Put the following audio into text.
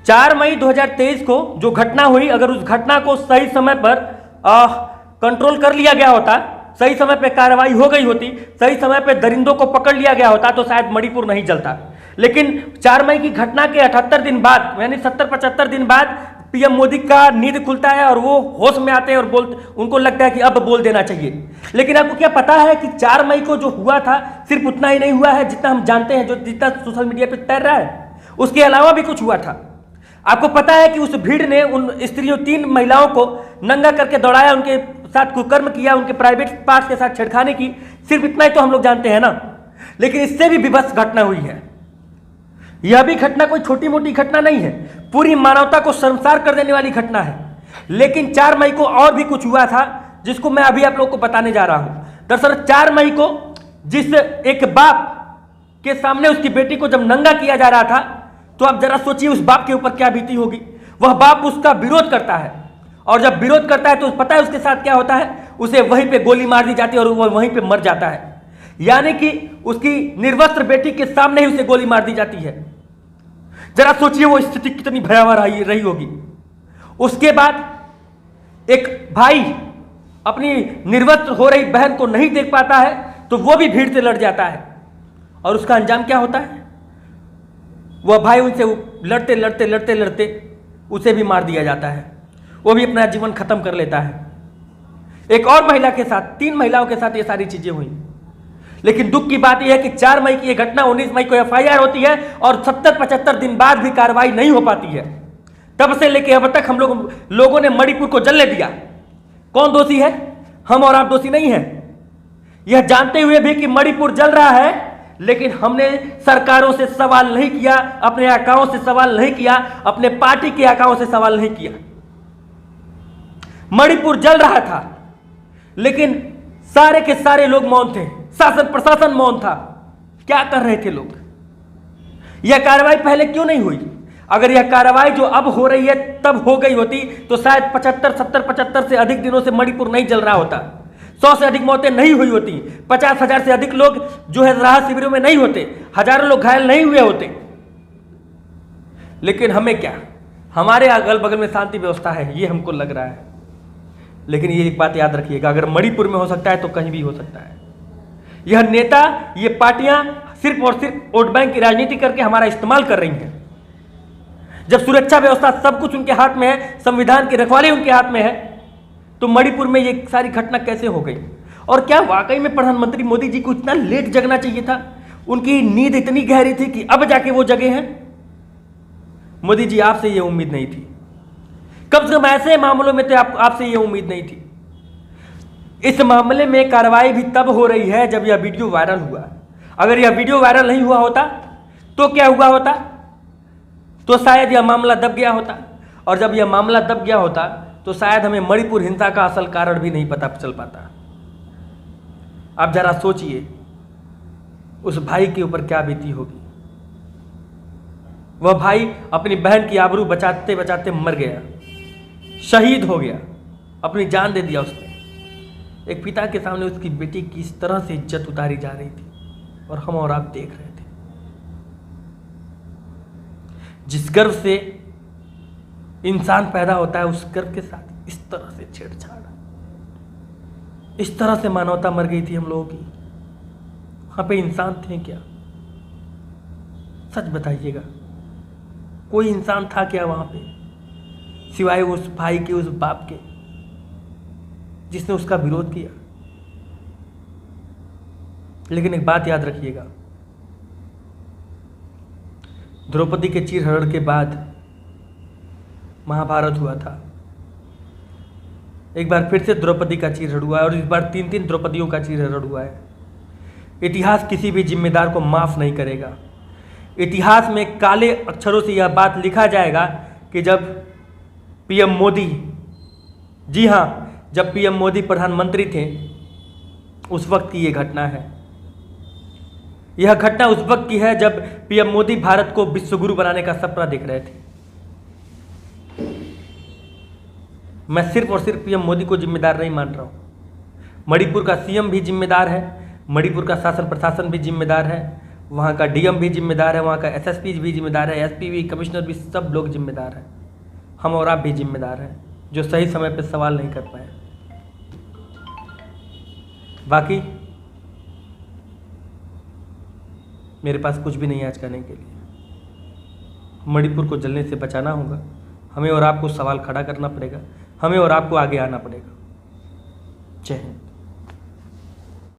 4 मई 2023 को जो घटना हुई, अगर उस घटना को सही समय पर कंट्रोल कर लिया गया होता, सही समय पर कार्रवाई हो गई होती, सही समय पर दरिंदों को पकड़ लिया गया होता, तो शायद मणिपुर नहीं जलता। लेकिन 4 मई की घटना के 78 दिन बाद, यानी 70-75 दिन बाद पीएम मोदी का नींद खुलता है और वो होश में आते हैं और उनको लगता है कि अब बोल देना चाहिए। लेकिन आपको क्या पता है कि 4 मई को जो हुआ था सिर्फ उतना ही नहीं हुआ है जितना हम जानते हैं, जो जितना सोशल मीडिया पे तैर रहा है, उसके अलावा भी कुछ हुआ था। आपको पता है कि उस भीड़ ने उन स्त्रियों 3 महिलाओं को नंगा करके दौड़ाया, उनके साथ कुकर्म किया, उनके प्राइवेट पार्ट के साथ छेड़खानी की। सिर्फ इतना ही तो हम लोग जानते हैं ना। लेकिन इससे भी विभत्स घटना हुई है। यह भी घटना कोई छोटी मोटी घटना नहीं है, पूरी मानवता को शर्मसार कर देने वाली घटना है। लेकिन 4 मई को और भी कुछ हुआ था जिसको मैं अभी आप लोग को बताने जा रहा हूं। दरअसल 4 मई को जिस एक बाप के सामने उसकी बेटी को जब नंगा किया जा रहा था, तो आप जरा सोचिए उस बाप के ऊपर क्या बीती होगी। वह बाप उसका विरोध करता है, और जब विरोध करता है तो पता है उसके साथ क्या होता है, उसे वहीं पे गोली मार दी जाती है और वह वहीं पे मर जाता है। यानी कि उसकी निर्वस्त्र बेटी के सामने ही उसे गोली मार दी जाती है। जरा सोचिए वो स्थिति कितनी भयावह रही होगी। उसके बाद एक भाई अपनी निर्वस्त्र हो रही बहन को नहीं देख पाता है, तो वो भी भीड़ से लड़ जाता है, और उसका अंजाम क्या होता है, वह भाई उनसे लड़ते लड़ते लड़ते लड़ते उसे भी मार दिया जाता है, वो भी अपना जीवन खत्म कर लेता है। एक और महिला के साथ, 3 महिलाओं के साथ ये सारी चीजें हुई। लेकिन दुख की बात यह है कि 4 मई की यह घटना 19 मई को एफआईआर होती है और 70-75 दिन बाद भी कार्रवाई नहीं हो पाती है। तब से लेकर अब तक हम लोगों ने मणिपुर को जलने दिया। कौन दोषी है? हम और आप दोषी नहीं है। यह जानते हुए भी कि मणिपुर जल रहा है, लेकिन हमने सरकारों से सवाल नहीं किया, अपने आकाओं से सवाल नहीं किया, अपने पार्टी के आकाओं से सवाल नहीं किया। मणिपुर जल रहा था, लेकिन सारे के सारे लोग मौन थे, शासन प्रशासन मौन था। क्या कर रहे थे लोग? यह कार्रवाई पहले क्यों नहीं हुई? अगर यह कार्रवाई जो अब हो रही है तब हो गई होती तो शायद 75 से अधिक दिनों से मणिपुर नहीं जल रहा होता, 100 से अधिक मौतें नहीं हुई होती, 50,000 से अधिक लोग जो है राहत शिविरों में नहीं होते, हजारों लोग घायल नहीं हुए होते। लेकिन हमें क्या, हमारे अगल बगल में शांति व्यवस्था है, ये हमको लग रहा है। लेकिन ये एक बात याद रखिएगा, अगर मणिपुर में हो सकता है तो कहीं भी हो सकता है। यह नेता, ये पार्टियां सिर्फ और सिर्फ वोट बैंक की राजनीति करके हमारा इस्तेमाल कर रही हैं। जब सुरक्षा व्यवस्था सब कुछ उनके हाथ में है, संविधान की रखवाली उनके हाथ में है, तो मणिपुर में ये सारी घटना कैसे हो गई? और क्या वाकई में प्रधानमंत्री मोदी जी को इतना लेट जगना चाहिए था? उनकी नींद इतनी गहरी थी कि अब जाके वो जगे हैं? मोदी जी, आपसे ये उम्मीद नहीं थी। कम से कम ऐसे मामलों में तो आपसे ये उम्मीद नहीं थी। इस मामले में कार्रवाई भी तब हो रही है जब यह वीडियो वायरल हुआ। अगर यह वीडियो वायरल नहीं हुआ होता तो क्या हुआ होता? तो शायद यह मामला दब गया होता, और जब यह मामला दब गया होता तो शायद हमें मणिपुर हिंसा का असल कारण भी नहीं पता चल पाता। आप जरा सोचिए उस भाई के ऊपर क्या बीती होगी। वह भाई अपनी बहन की आबरू बचाते बचाते मर गया, शहीद हो गया, अपनी जान दे दिया उसने। एक पिता के सामने उसकी बेटी की इस तरह से इज्जत उतारी जा रही थी, और हम और आप देख रहे थे। जिस गर्व से इंसान पैदा होता है, उस गर्व के साथ इस तरह से छेड़छाड़, इस तरह से मानवता मर गई थी हम लोगों की। वहां पे इंसान थे क्या? सच बताइएगा, कोई इंसान था क्या वहां पे, सिवाय उस भाई के, उस बाप के जिसने उसका विरोध किया? लेकिन एक बात याद रखिएगा, द्रौपदी के चीरहरण के बाद महाभारत हुआ था। एक बार फिर से द्रौपदी का चीरहरण हुआ है, और इस बार 3-3 द्रौपदियों का चीरहरण हुआ है। इतिहास किसी भी जिम्मेदार को माफ नहीं करेगा। इतिहास में काले अक्षरों से यह बात लिखा जाएगा कि जब पीएम मोदी, जी हाँ, जब पीएम मोदी प्रधानमंत्री थे उस वक्त की यह घटना है। यह घटना उस वक्त की है जब पीएम मोदी भारत को विश्वगुरु बनाने का सपना देख रहे थे। मैं सिर्फ और सिर्फ पीएम मोदी को जिम्मेदार नहीं मान रहा हूं, मणिपुर का सीएम भी जिम्मेदार है, मणिपुर का शासन प्रशासन भी जिम्मेदार है, वहाँ का डीएम भी जिम्मेदार है, वहाँ का एसएसपी भी जिम्मेदार है, एसपी भी, कमिश्नर भी, सब लोग जिम्मेदार हैं। हम और आप भी जिम्मेदार हैं जो सही समय पे सवाल नहीं कर पाए। बाकी मेरे पास कुछ भी नहीं है आज कहने के लिए। मणिपुर को जलने से बचाना होगा, हमें और आपको सवाल खड़ा करना पड़ेगा, हमें और आपको आगे आना पड़ेगा। जय हिंद।